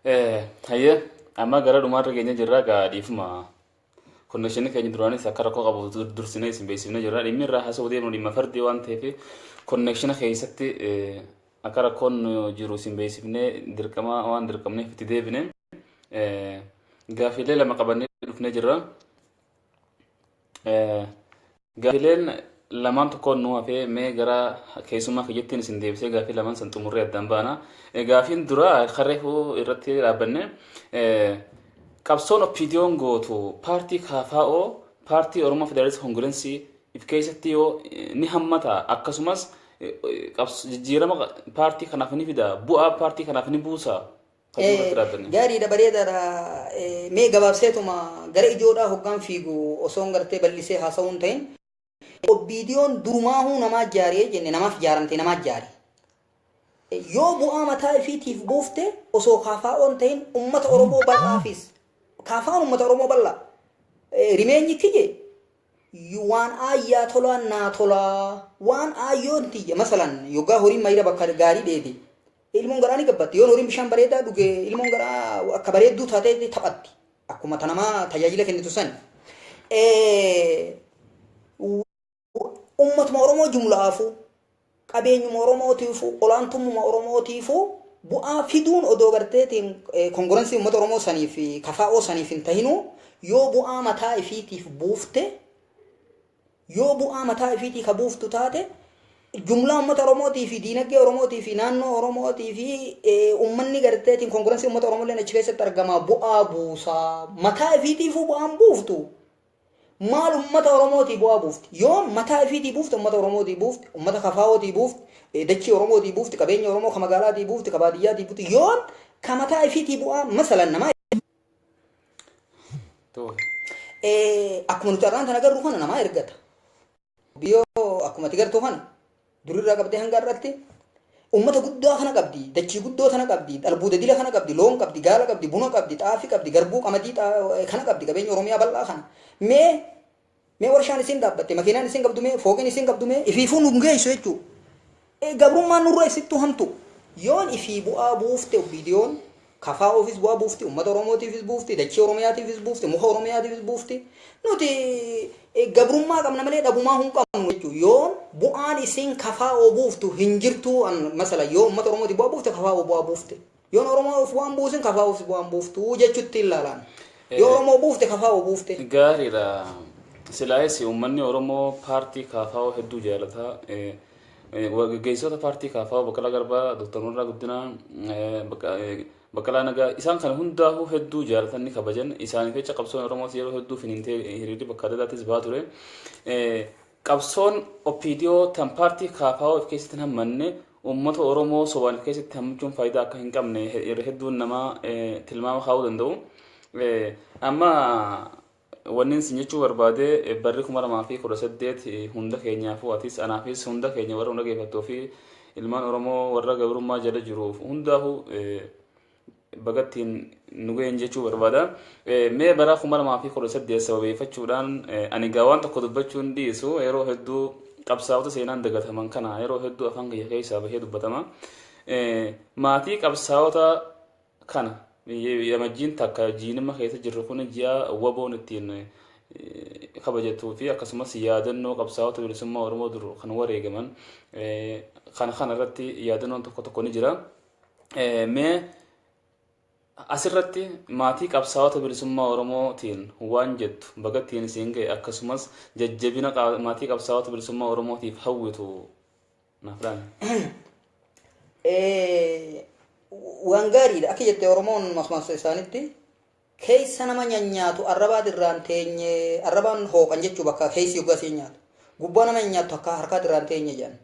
Hayya amma gara dhumaarra keenya jirra gaadhiifuma konnekshinii keenya duraanis akka rakkoo qabu dursinee isin beeksifnee jirra. Dhimmi irraa haasa'uu deemnu dhimma fardii waan ta'eef konnekshina keessatti akka rakkoon jiru isin beeksifnee dirqama waan dirqamneef itti deebine gaafiilee lama qabannee dhufnee jirra. Gaafiileen lamaan tokkoon nu hafee mee gara keessumaa kiyyattiin isin deebisee gaafii lamaan san xumurree addaan baana. Gaafiin dura karreefuu irratti dhaabbanne qabsoon oppiidiyoon gootu paartii KFO paartii Oromoo Federaalist Koongirensii if keessatti yoo ni hammata akkasumas jijjiirama paartii kanaaf ni fida bu'aa paartii kanaaf ni buusa. Gaariidha bareedaadha. Mee gabaabseetuma gara ijoodhaa hoggaan fiigu osoo gartee bal'isee haasa'uun ta'in oppiidiyoon durumaahuu namaa ijaaree jenne namaaf ijaaramte namaa ijaare. Yoo bu'aa mataa ifiitiif buufte osoo KFO'n ta'in uummata Oromoo bal'aafis KFO'n uummata Oromoo bal'aa rimeenyi kiyye waan ayyaa tolaa naa tolaa waan ayyoon tiyya masalan yoggaa horiin mayira bakka gaarii dheede ilmoon garaa ni gabbatti yoon horiin bishaan bareedaa dhuge ilmoon garaa akka bareedduu taatee taphatti akkuma namaa tajaajila kennitu san ummatuma Oromoo jumlaafu qabeenyuma Oromootiifu olaantummaa Oromootiifu bu'aa fiduun odoo garteetiin koongirensii uummata Oromoo saniif KFO saniif hin tahinu yoo bu'aa mataa ifiitiif buufte yoo bu'aa mataa ifiitii ka buuftu taate jumlaa uummata Oromootii fi diinagdee Oromootii fi naannoo Oromootii fi uummanni garteetiin koongirensii uummata Oromooleen achi keessatti argama bu'aa buusaa mataa ifiitiifuu bu'aan buuftu. Maal ummata Oromootii bu'aa buufti yoo mataa ifiitii buufte ummata Oromootii buufti ummata KFO'tii buufti dachii Oromootii buufti qabeenya Oromoo ka magaalaatii buufti ka baadiyyaatii buufti yoon ka mataa ifiitii bu'aa masalan namaa akkuma nuti arraan tana garuu kana namaa ergata biyyoo akkuma ati gartuu kana durirraa qabdee hanga irratti ummata guddaa kana qabdi dachii guddoo kana qabdi albuuda dila kana qabdi loon qabdi gaala qabdi buna qabdi xaafii qabdi garbuu qamadii kana qabdi qabeenya Oromiyaa bal'aa kana mee warshaan isin dhaabbatte makiinaan isin qabdu mee fooqeen isin qabdu mee ifiifuu nu geessu jechuu gabrummaan nurra isittuu hamtu yoon ifii bu'aa buufte oppiidiyoon KFO'fis bu'aa buufti ummata Oromootiifis buufti dachii Oromiyaatiifis buufti muka Oromiyaatiifis buufti nuti gabrummaa qabna malee dhabumaa hin qabnu jechuu yoon bu'aan isin KFO buuftu hin jirtu masala yoo ummata Oromootiif bu'aa buufte KFO bu'aa buufte yoon Oromoof bu'aan buusin KFO'fis bu'aan buuftu jechuutti ilaalaan yoo Oromoo buufte KFO buufte. Gaariidha. Silaayis uummanni Oromoo paartii KFO hedduu jaalata. Gaggeessitoota paartii KFO Baqqalaa Garbaa, Dr. Murraa Guddinaa, Baqqalaa Nagaa isaan kana hundaafuu hedduu jaalatan ni kabajan. Isaaniif jecha qabsoon Oromoos yeroo hedduu finiintee hiriirri bakka adda addaattis ba'aa ture. Qabsoon oppiidiyoo tan paartii KFO of keessatti hammanne uummata Oromoo sobaan of keessatti hammachuun faayidaa akka hin qabne hedduun namaa tilmaama kaa'uu danda'u. Amma wanni isin jechuu barbaade barri 2018 hunda keenyaafuu atis anaafis hunda keenya warra hunda geeffattoo fi ilmaan Oromoo warra gabrummaa jala jiruuf hundaafuu bagattiin nu ga'een jechuu barbaada. Mee bara 2018 sababeeffachuudhaan ani gaawwan tokko dubbachuun dhiisu yeroo hedduu qabsaa'ota seenaan dagataman kana yeroo hedduu afaan kiyya keessaa bahee dubbatama. Maatii qabsaa'ota kana yamajjiin takka jiinima keessa jirru kun ji'a waboon ittiin kabajattuu fi akkasumas yaadannoo qabsaa'ota bilisummaa Oromoo duru kan wareegaman kana irratti yaadannoon tokko tokko ni jira. Mee asirratti maatii qabsaa'ota bilisummaa Oromootiin waan jettu bagattiin isiin ga'e akkasumas jajjabina maatii qabsaa'ota bilisummaa Oromootiif hawwitu naaf dhaame. Waan gaariidha akka jettee Oromoon masmaasa isaaniitti keessa nama nyaanyaatu arrabaa dirraan teenye arrabaan hooqan jechuu bakka keessi yoggaa siin nyaatu gubbaa nama nyaatu akka harkaa dirraan teenye jedhan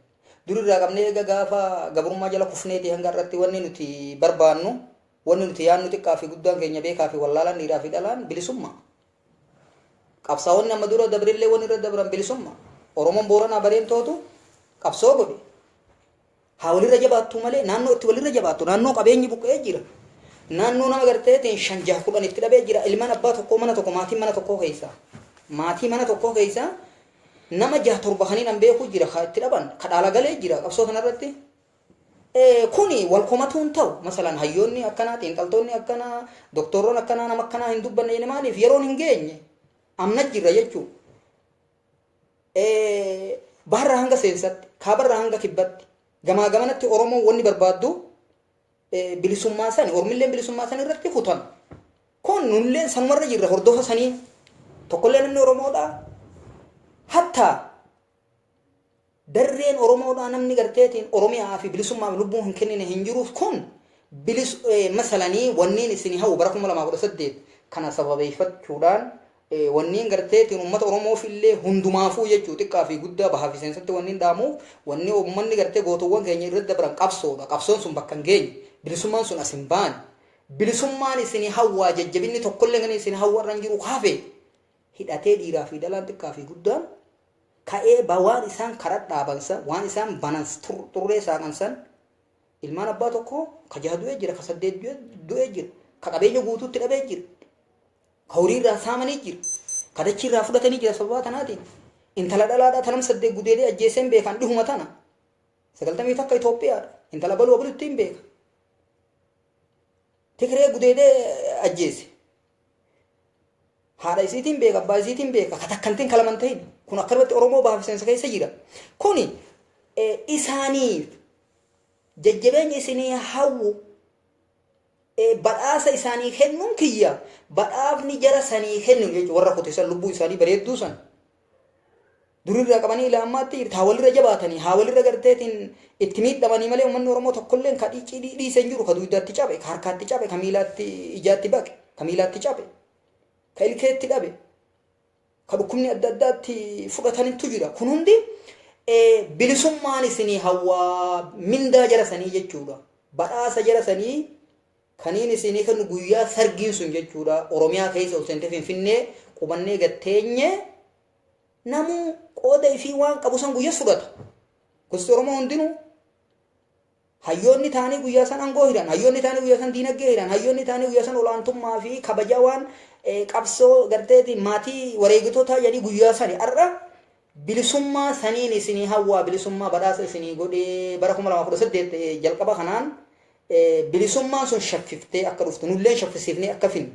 durirraa qabnee eega gaafa gabrummaa jala kufneeti hanga irratti wanni nuti barbaannu wanni nuti yaannu xiqqaa fi guddaan keenya beekaa fi wallaalaan dhiiraa fi dhalaan bilisummaa qabsaa'onni amma dura dabrillee wanni irra dabran bilisummaa Oromoon Booranaa bareen tootu qabsoo godhe haa walirra jabaattu malee naannoo itti walirra jabaattu naannoo qabeenyi buqqee jira naannoo nama garteetiin 5-10 itti dhabee jira ilmaan abbaa tokko mana tokko maatii mana tokko keessa nama 6-7 kaniin an beeku jira haa itti dhaban kadhaala galee jira qabsoo kanarratti kuni wal komatuun ta'u masalan hayyoonni akkanaa xiinxaltoonni akkanaa doktoroonni akkanaa nama akkanaa hin dubbanne maaliif yeroon hin geenye amna jirra jechuudha. Baharraa hanga seensatti kaabarraa hanga kibbatti gamaa gamanatti Oromoon wanni barbaaddu bilisummaa sani Oromilleen bilisummaa sani irratti kutan kun nulleen sanumarra jirra hordofa sanii tokkollee namni Oromoodha hatta darreen Oromoodha namni garteetiin Oromiyaa fi bilisummaa lubbuun hin kennine hin jiruuf kun masalanii wanniin isin hawu bara 2018 kana sababeeffachuudhaan wanniin garteetiin uummata Oromoof illee hundumaafuu jechuu xiqqaa fi guddaa bahaa fi seensatti wanniin dhaamuuf wanni uummanni gartee gootuwwan keenya irratti dabran qabsoodha. Qabsoon sun bakka hin geenye bilisummaan sun as hin baane bilisummaan isin hawwaa jajjabinni tokkollee kan isin hawwarra hin jiru kaafe hidhatee dhiiraa fi dhalaan xiqqaa fi guddaan ka'ee waan isaan karaa dhaabansan waan isaan banan turree saaqansan ilmaan abbaa tokko ka 6 du'ee jira ka 8 du'ee jira ka qabeenya guutuutti dhabee jira ka horii irraa saamanii jira ka dachii irraa fudhatanii jira sababa tanaatiin intala dhalaadhaa tanam 8 gudeedee ajjeeseen beekan dhihuma tana 90 takka Itoophiyaadha intala baluu abalutti hin beeka Tigree gudeedee ajjeese haadha isiitiin beeka abbaa isiitiin beeka ka takkantiin kalaman ta'in kun akkanumatti Oromoo bahaa fi seensa keessa jira kuni isaaniif jajjabeenya isinii hawwu badhaasa isaanii kennuun kiyya badhaafni jara sanii kennu jechuudha warra qotisan lubbuu isaanii bareedduu san durirraa qabanii ila ammaatti haa walirra jabaatanii haa walirra garteetiin itti miidhamanii malee uummanni Oromoo tokkolleen ka dhiisee hin jiru ka dugdaatti cabe ka harkaatti cabe ka miilaatti ijaatti baqe ka miilaatti cabe ka ilkeetti dhabe ka dhukkubni adda addaatti fudhatanitu jira kun hundi bilisummaan isinii hawwaa mindaa jara sanii jechuudha badhaasa jara sanii kaniin isinii kan guyyaa sargiin sun jechuudha Oromiyaa keessa ol seentee Finfinnee qubannee gatteenye namu qooda ifii waan qabu san guyyaa fudhata gosti Oromoo hundinuu hayyoonni taanii guyyaa san angoo hiran hayyoonni taanii guyyaa san diinagdee hiran hayyoonni taanii guyyaa san olaantummaa fi kabaja waan qabsoo garteetiin maatii wareegitotaa jedhanii guyyaa sani arra bilisummaa saniin isinii hawwaa bilisummaa badhaasa isinii godhee bara 2018 jalqaba kanaan bilisummaan sun shaffiftee akka dhuftu nulleen shaffisiifnee akka finnu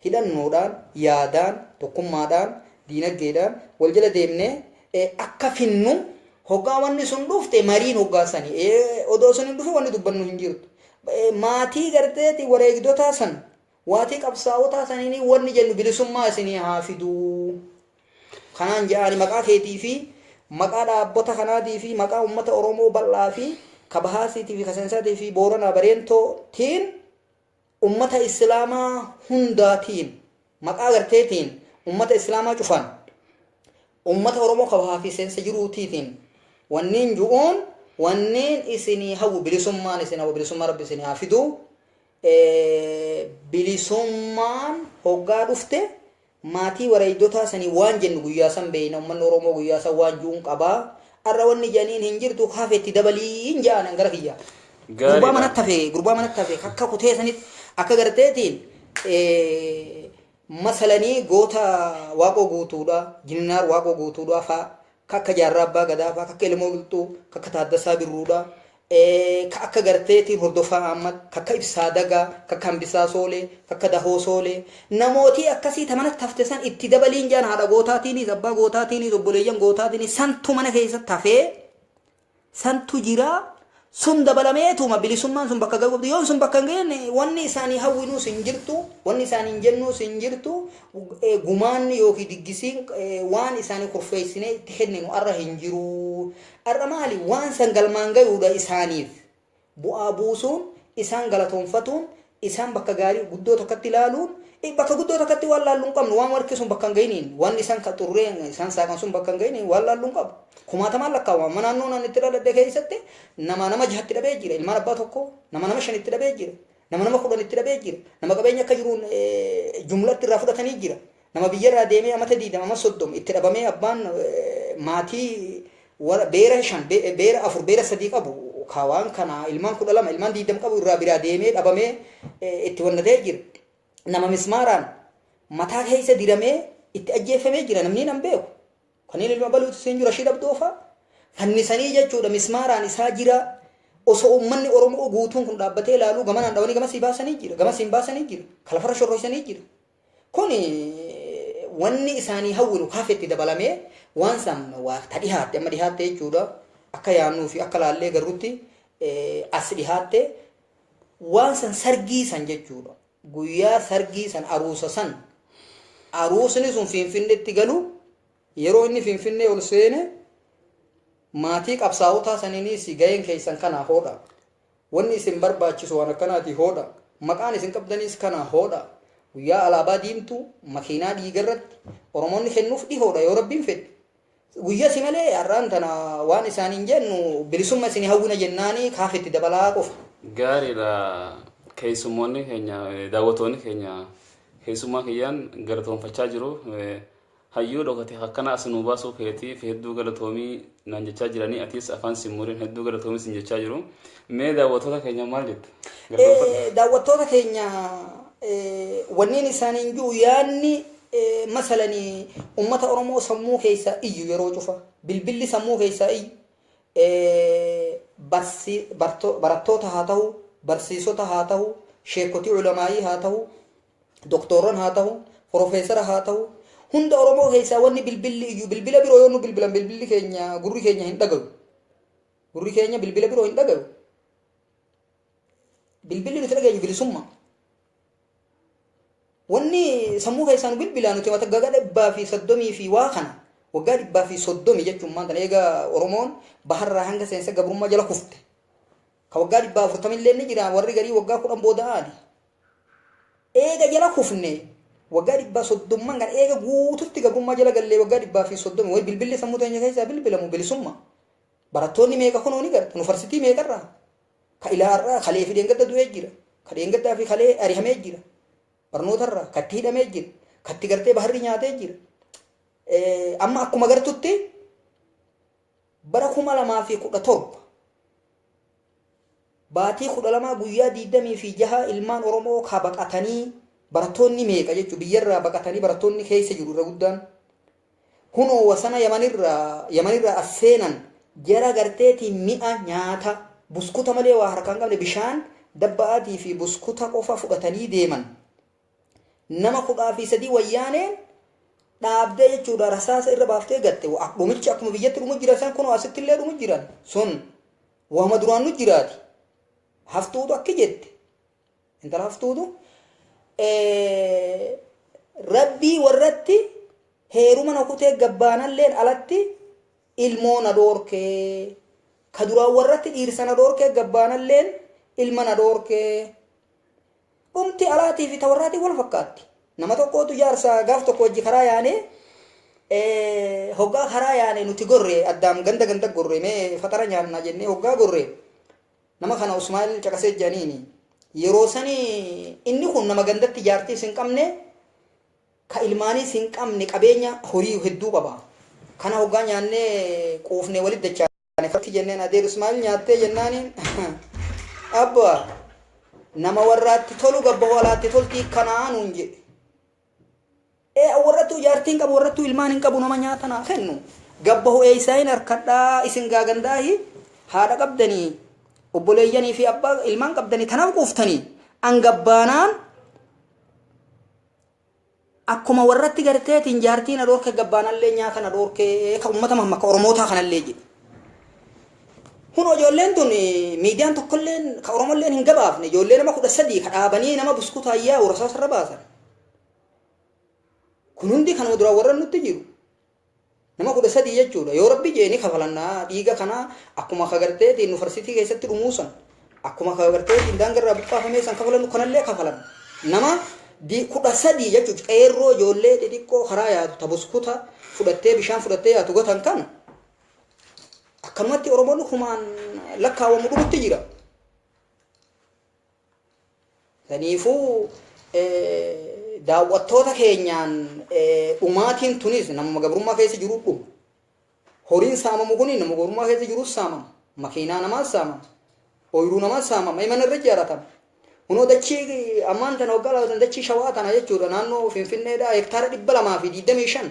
hidhannoodhaan yaadaan tokkummaadhaan diinagdeedhaan wal jala deemnee akka finnu hoggaa wanni sun dhufte mariin hoggaa sanii odoo sun hin dhufe wanni dubbannu hin jirtu maatii garteeti wareegdotaa san waatii qabsaa'otaa saniin wanni jennu bilisummaa isinii haa fiduu kanaan jedhani maqaa keetii fi maqaa dhaabbata kanaatii fi maqaa uummata Oromoo bal'aa fi kabahaasiitii fi kaseensaatii fi booranaa bareentootiin ummata islaamaa hundaatiin maqaa garteetiin ummata islaamaa cufan ummata Oromoo kabahaa fi seensa jiruutiitiin wanniin ju'uun wanniin isinii hawwu bilisummaan isin hawwu bilisummaa rabbi isinii haa fiduu bilisummaan hoggaa dhufte maatii wareegdotaa sanii waan jennu guyyaa san beeyna uummanni Oromoo guyyaa san waan ju'uun qabaa arra wanni janiin hin jirtu kaafetti dabaliin ja'an gara kiyya gurbaa manatti hafe akka kutee sanitti akka garteetiin masalanii goota waaqoo guutuudha jinnaar waaqoo guutuudha faa akka jaarraa abbaa gadaa faa akka ilmoo qilxuu akka taaddasaa birruudha akka garteetiin hordofaa Ahmad akka ibsaa dagaa akka hambisaa soolee akka dahoo soolee namootii akkasii tamanatti hafte san itti dabaliin jaan haadha gootaatiinis abbaa gootaatiinis obboleeyyan gootaatiinis santu mana keessatti hafee santu jira sun dabalameetuma bilisummaan sun bakka gahu yoon sun bakka ngeen wanni isaanii hawwinuus hin jirtu wanni isaanii hin jennuus hin jirtu gumaanni yookiin diggisiin waan isaanii kurfeessinee itti kenninu arra hin jiru arra maali waan san galmaan gayuudha isaaniif bu'aa buusuun isaan galatoonfatuun isaan bakka gaarii guddoo tokkotti ilaaluun bakka guddoo tokkotti waan laalluun qabnu waan warqi sun bakka hin gayiniin waan isaan ka xurreen isaan saaqan sun bakka hin gayiniin waan laalluun qabu kumaatamaan lakkaawama naannoo naan itti dhaladhe keessatti nama 6 dhabee jira ilmaan abbaa tokko nama 5 dhabee jira nama 10 dhabee jira nama qabeenya akka jiruun jumlatti irraa fudhatanii jira nama biyyarraa deemee amata 20 ama 30 itti dhabamee abbaan maatii beera 5 beera 4 beera 3 qabu kaawaan kana ilmaan 12 ilmaan 20 qabu irraa biraa deemee dhabamee itti wannatee jira nama mismaaraan mataa keessa diramee itti ajjeefamee jira namni nan beeku kaniin ilma baluutu siin jira Rashid Abdoofa fannisanii jechuudha mismaaraan isaa jira osoo ummanni Oromoo guutuun kun dhaabbatee ilaaluu gamanaan dhawanii gama sii baasanii jira gama siin baasanii jira kalafarra shorroysanii jira kun wanni isaanii hawwinu kaafetti dabalamee waan san waa ta dhihaatte amma dhihaatte jechuudha akka yaannuu fi akka laallee garrutti as dhihaatte waan san sargii san jechuudha guyyaa sargii san aruusa san aruusni sun Finfinneetti galu yeroo inni Finfinnee ol seene maatii qabsaa'otaa saniinis ga'een keessan kana hoodha wanni isin barbaachisu waan akkanaati hoodha maqaan isin qabdanis kana hoodha guyyaa alaabaa diimtuu makiinaa dhiigarratti Oromoonni kennuuf dhihoodha yoo rabbiin fedhe guyyaa si malee har'aan tana waan isaaniin jennu bilisummaa isin hawwina jennaanii kaafetti dabalaa qofa. Gaariidha keessummoonni keenya daawwattoonni keenya keessummaa kiyyaan galatoonfachaa jiru. Hayyuu dhokate akkana asinuu baasuu keetiif hedduu galatoomii naan jechaa jiranii atis afaan simmuriin hedduu galatoomii sin jechaa jiru. Mee daawwattoota keenya maal jetta? Daawwattoota keenya wanneen isaaniin jiru yaanni masalanii ummata Oromoo sammuu keessa iyyu yeroo cufa bilbilli sammuu keessa iyyu barattoota haa ta'u barsiisota haa ta'u sheekotii ulamaayii haa ta'u doktorran haa ta'u profeesara haa ta'u hunda Oromoo keessa wanni bilbilli iyyu bilbila biroo yoo nu bilbilan bilbilli keenya gurri keenya hin dhagahu gurri keenya bilbila biroo hin dhagahu bilbilli nuti dhageenyu bilisummaa wanni sammuu keessaa nu bilbilaa nuti mata gaga 130 fi waa kana waggaa 130 jechuun maanta eega Oromoon baharraa hanga seensa gabrummaa jala kufte ka waggaa 140 illee ni jira warri garii waggaa 10 booda'aani eega jala kufne waggaa 130 kan eega guututti gabrummaa jala gallee waggaa 130 way bilbilli sammuu teenya keessaa bilbilamu bilisummaa barattoonni meeqa kunoo ni garta yuunivarsiitii meeqarraa ka ilaarraa kalee fi deengadda du'ee jira ka deengaddaa fi kalee arihamee jira barnootarraa katti hidhamee jira katti gartee baharri nyaatee jira amma akkuma gartutti bara 2017 baatii 12 guyyaa 26 ilmaan Oromoo ka baqatanii barattoonni meeqa jechuun biyyarraa baqatanii barattoonni keessa jiru irra guddaan kunoo wasana yamanirraa as seenan jara garteetii mi'a nyaata buskuta malee waa harkaan qabne bishaan dabba'aatii fi buskuta qofa fudhatanii deeman nama 13 wayyaaneen dhaabdee jechuudha rasaasa irra baaftee gatte dhumichi akkuma biyyatti dhumu jira isaan kunoo asitti illee dhumu jiran sun waama duraan nu jiraati haftuutu akki jette intala haftuutu rabbii warratti heeruma na kutee gabbaanalleen alatti ilmoo na dhoorkee ka duraan warratti dhiirsa na dhoorkee gabbaanalleen ilma na dhoorkee dhumti alaatii fi tawarraatii wal fakkaatti nama tokkootu jaarsa gaaf tokko wajji karaa yaane hoggaa karaa yaane nuti gorre addaam ganda gorre mee fatara nyaanna jennee hoggaa gorre nama kana Usmaa'il caqasee janiini yeroo sani inni kun nama gandatti jaartii sin qabne ka ilmaanii sin qabne qabeenya horii hedduu qaba kana hoggaa nyaannee quufne walit dachaane fakki jenneen adeer Usmaa'il nyaattee jennaaniin abba nama warraatti tolu gabba walaatti toltii kanaanuun jedhe warrattuu jaartiin qabu warrattuu ilmaan hin qabu nama nyaatana kennu gabba ho'ee isaayin harkadhaa isin gaagandaahi haadha qabdanii obboleeyyanii fi abbaa ilmaan qabdanii tanaaf quuftanii angabbaanaan akkuma warratti garteetiin jaartiin adoorke gabbaanallee nyaata na dhoorkee ka ummata mamma Oromootaa kanallee jedhe kun ijoolleen tun miidiyaan tokkolleen ka Oromolleen hin gabaafne ijoollee nama 13 ka dhaabanii nama buskutaa ayyaa rasaasarra baasan kun hundi kan dura warra nutti jiru nama 13 jechuudha yoo rabbi jeeni kafalannaa dhiiga kana akkuma kagarteetiin yuunivarsiitii keessatti dhumuusan akkuma kagarteetiin daangarraa buqqaafamee san kafalannu kanallee kafalan nama 13 jechuudha qeerroo ijoollee xixiqqoo karaa yaatu tabuskuta fudhattee bishaan fudhattee yaatu gotan kana akkanumatti Oromoon kumaan lakkaawamu dhumutti jira saniifuu daawwattoota keenyaan dhumaatiin tunis nama gabrummaa keessa jiru dhum horiin saamamu kun nama gabrummaa keessa jiru saamama makiinaa namaa saamama ooyiruu namaa saamama imana irra jaaratama hunoo dachii ammaan tana waggaa laatan dachii shawaa tana jechuudha naannoo Finfinneedhaa hektaara 225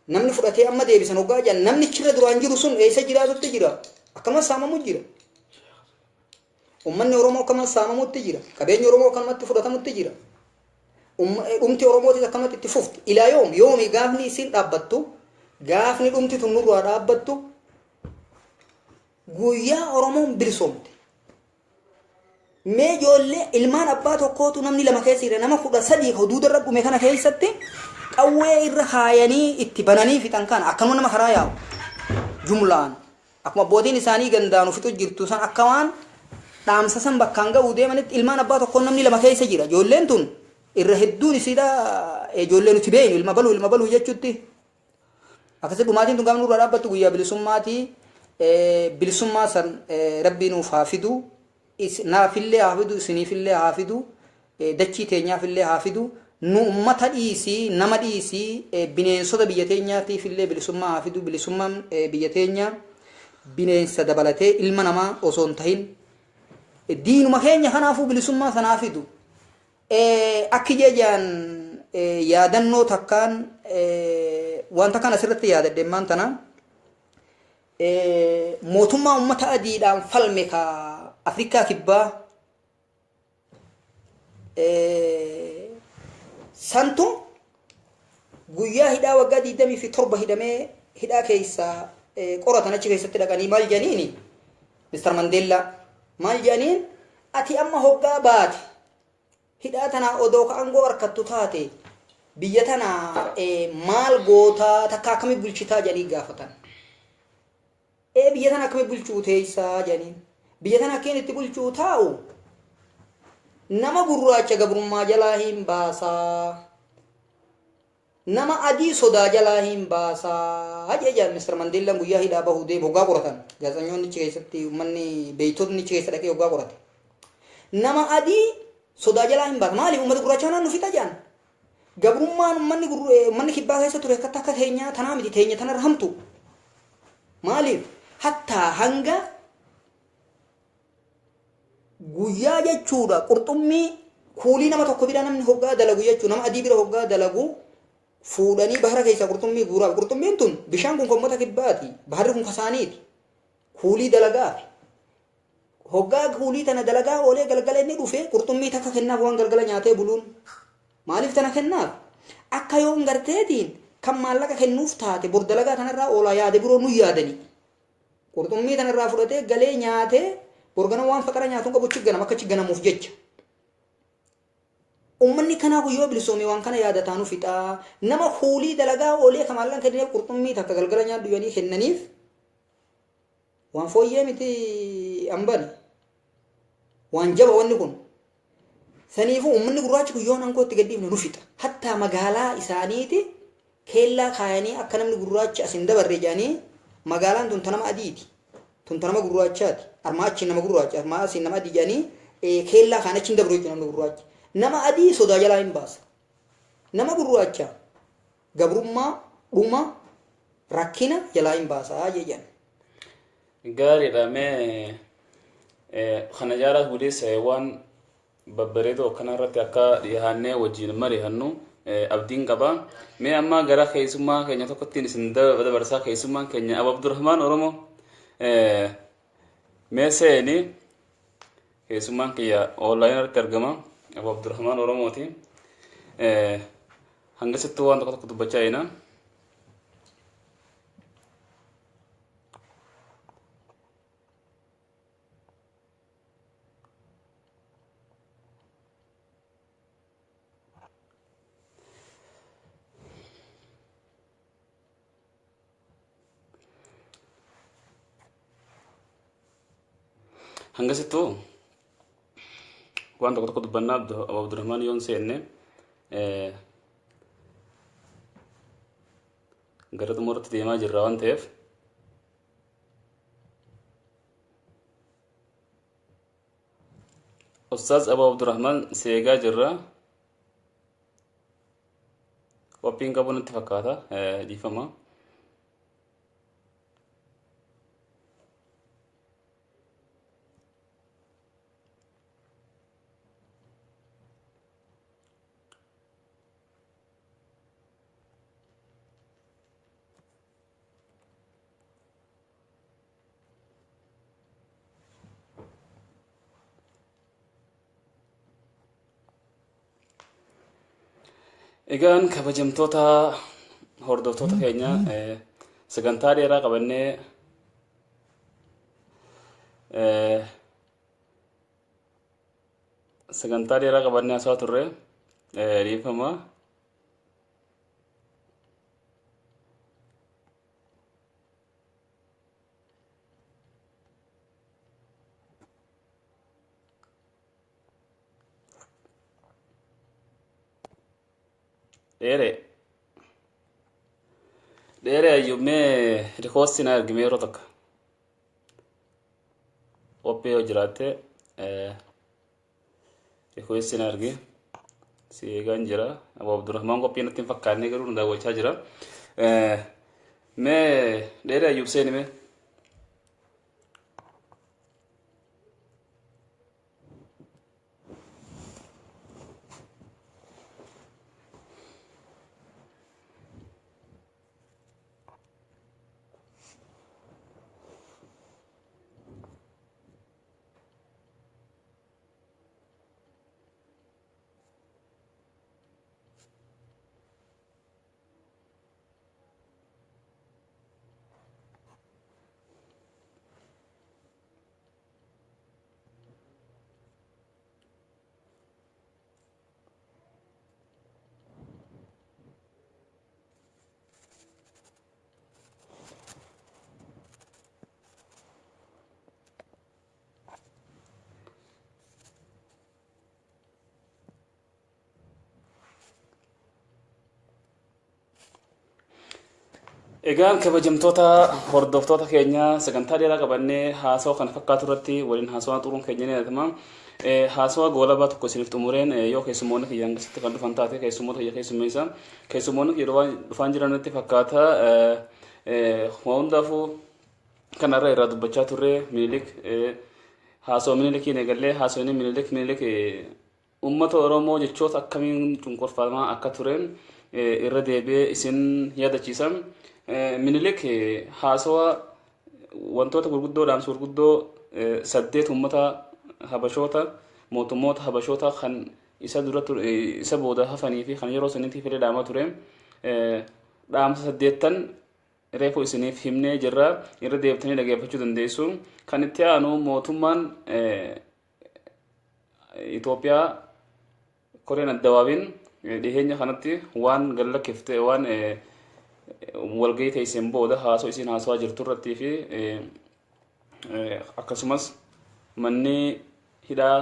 namni fudhatee amma deebisan waggaa jedhan namni chirra duraan jiru sun eessa jiraatutti jira akkasumas saamamu jira ummanni oromoo akkama saamamutti jira qabeenyi oromoo akkamatti fudhatamutti jira dhumti oromootis akkamatti itti fufti ilaa yoomi gaafni isin dhaabbattu gaafni dhumti tun nurraa dhaabbattu guyyaa oromoon bilisoomte mee ijoollee ilmaan abbaa tokkootu namni lama keessa jira nama 13 huduudarra dhume kana keessatti qawwee irra kaayanii itti bananii fixan kana akkanuma nama karaa yaa'u jumlaan akkuma abbootiin isaanii gandaan ufitu jirtu san akka waan dhaamsa san bakkaan ga'uu deemanitti ilmaan abbaa tokkoon namni lama keessa jira ijoolleen tun irra hedduun isiidha ijoollee nuti beeynu ilma baluu jechuutti akkasii dhumaatiin tun gaafa nurraa dhaabbattu guyyaa bilisummaa san rabbii nuuf haa fidu naafillee haa fidu isiniifillee haa fidu dachii teenyaafillee haa fidu nu ummata dhiisii nama dhiisii bineensota biyya teenyaatiifillee bilisummaa haa fidu bilisummaan biyya teenyaa bineensa dabalatee ilma namaa osoo hin tahin diinuma keenya kanaafuu bilisummaa sanaa fidu akki jejaan yaadannoo takkaan wanta kana asirratti yaadadhe maan tana mootummaa ummata adiidhaan falme ka Afrikaa kibbaa santu guyyaa hidhaa waggaa 27 hidhamee hidhaa keessaa qoratan achi keessatti dhaqanii maal jedhaniini Mr. Mandela maal jedhaniin ati amma hoggaa baate hidhaa tana odoo ka aangoo harkattu taate biyya tana maal gootaa takka akkamii bulchitaa jedhanii gaafatan biyya tana akkamii bulchuu teessaa jedhaniin biyya tana akkeen itti bulchuu taa'u nama gurraacha gabrummaa jalaa hin baasaa nama adii sodaa jalaa hin baasaa jedhan Mr. Mandela guyyaa hidhaa bahuu deemu hoggaa qoratan gaazexanyoonni achi keessatti uummanni beeytotni achi keessa dhaqee hoggaa qorate nama adii sodaa jalaa hin baasa maaliif uummata gurraacha kanaan nu fixa jedhan gabrummaan uummanni kibbaa keessa ture akka teenyaa tanaa miti teenya tanarra hamtu maaliif hattaa hanga guyyaa jechuudha qurxummii kuulii nama tokko bira namni hoggaa dalagu jechuudha nama adii bira hoggaa dalagu fuudhanii bahara keessaa qurxummii guuraa qurxummiin tun bishaan kun kommota kibbaati baharri kun kasaaniiti kuulii dalagaafi hoggaa kuulii tana dalagaa oolee galgala inni dhufe qurxummii takka kennaaf waan galgala nyaatee buluun maaliif tana kennaaf akka yoon garteetiin kan maallaqa kennuuf taate bor dalagaa tanarraa oolaa yaade biroo nu yaadanii qurxummii tanarraa fudhatee galee nyaatee borgana waan faqara nyaatuun qabu chigganam akka chigganamuuf jecha ummanni kanaafu yoo bilisoome waan kana yaadataa nu fixaa nama kuulii dalagaa oolee ka maallaqa kenneef qurxummii takka galgala nyaadhu yanii kennaniif waan fooyyee miti ambani waan jaba wanni kun saniifu ummanni gurraachi guyyoon aangoo itti gadhiifne nu fixa hattaa magaalaa isaaniiti keellaa kaayanii akka namni gurraachi asin dabarre jedhanii magaalaan tun tanama adiiti tun tanama gurraachaati armaa achi nama gurraacha armaa asin nama adii jedhanii keellaa kaan achi hin dabru jechuudha namni gurraachi nama adii sodaa jalaa hin baasa nama gurraacha gabrummaa dhuma rakkina jalaa hin baasaa jedhan gaariidha mee kana jaalaa gudees waan babbareedoo kanarratti akka dhiyaannee wajjin mari'annu abdiin qaba mee amma gara keessummaa keenya tokkottiin isin dabarsaa keessummaan keenya Abu Abdurrahmaan Oromoo mee seeni keessummaan kiyya online irratti argama Abu Abdurrahmaan Oromooti hangasittuu waan tokko dubbachaa jira hangasittuu waan tokko dubbannaa Abu Abdurrahmaan yoon seenne gara xumuraatti deemaa jirra waan ta'eef Ustaaz Abu Abdurrahmaan seegaa jirra qophiin qabu natti fakkaata dhiifama Egaan kabajamtoota hordoftoota keenya sagantaa dheeraa qabannee haasawaa turre dhiifama. Dheere ayyummee rikoostiin argime yeroo tokko qophii yoo jiraatte rikoostiin argi si eegaan jira. Aboo Abdurrahmaan qophii natti hin fakkaanne garuu nu daawwachaa jira. Mee dheere ayyub seenime egaan kabajamtoota hordoftoota keenya sagantaa dheeraa qabannee haasawaa kana fakkaatu irratti waliin haasawaa xuruun keenya ni yaadama. Haasawaa goolabaa tokko isiniif xumureen yoo keessummoonni kiyyaan keessatti kan dhufan taate keessummoota kiyya keessummeessa. Keessummoonni yeroo dhufan jiranitti fakkaata. Hundaafuu kanarra irraa dubbachaa turre Minilik haasawaa Minilikiin eegallee haasawni Minilik uummata Oromoo jechoota akkamiin cunqurfamaa akka tureen irra deebi'ee isin yaadachiisa. Minilik haasawaa wantoota gurguddoo dhaamsa gurguddoo 8 uummata habashoota mootummoota habashoota kan isa booda hafanii fi kan yeroo sanitti fedhe dhaamaa ture. Dhaamsa 8 reefu isiniif himnee jirra irra deebitanii dhageeffachuu dandeessu. Kan itti aanu mootummaan Itoophiyaa Koreen Addawaabiin dhiheenya kanatti waan gallakkifte waan walgahii teesseen booda haasoo isin haasawaa jirtu irrattii fi akkasumas manni hidhaa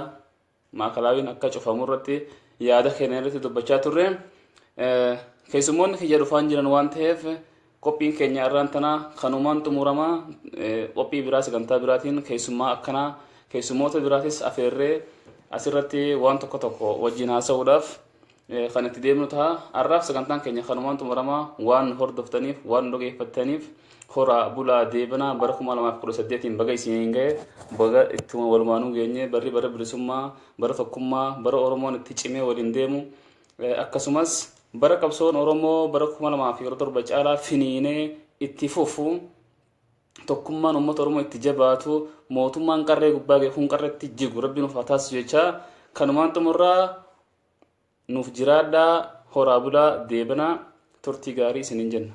maakalaawiin akka cufamu irratti yaada keenya irratti dubbachaa turre. Keessummoonni kiyya dhufaan jiran waan ta'eef qophiin keenya irraan tanaa kanumaan xumuramaa. Qophii biraa sagantaa biraatiin keessummaa akkanaa keessummoota biraatis afeerree asirratti waan tokko wajjin haasa'uudhaaf kan itti deemnu ta'a. Har'aaf sagantaan keenya kanumaan xumuramaa. Waan hordoftaniif waan dhageeffattaniif horaa bulaa deebanaa bara 2018 baga isiniin ga'e baga ittuma walumaanuu geenye bara bilisummaa bara tokkummaa bara Oromoon itti cimee waliin deemu akkasumas bara qabsoon Oromoo bara 2017 caalaa finiinee itti fufu tokkummaan uummata Oromoo itti jabaatu mootummaan qarree gubbaa ga'e kun qarreetti jigu rabbiin of taasisu jecha kanumaan xumurraa nuuf jiraadhaa horaa bulaa deebanaa turtii gaarii isiniin jenna.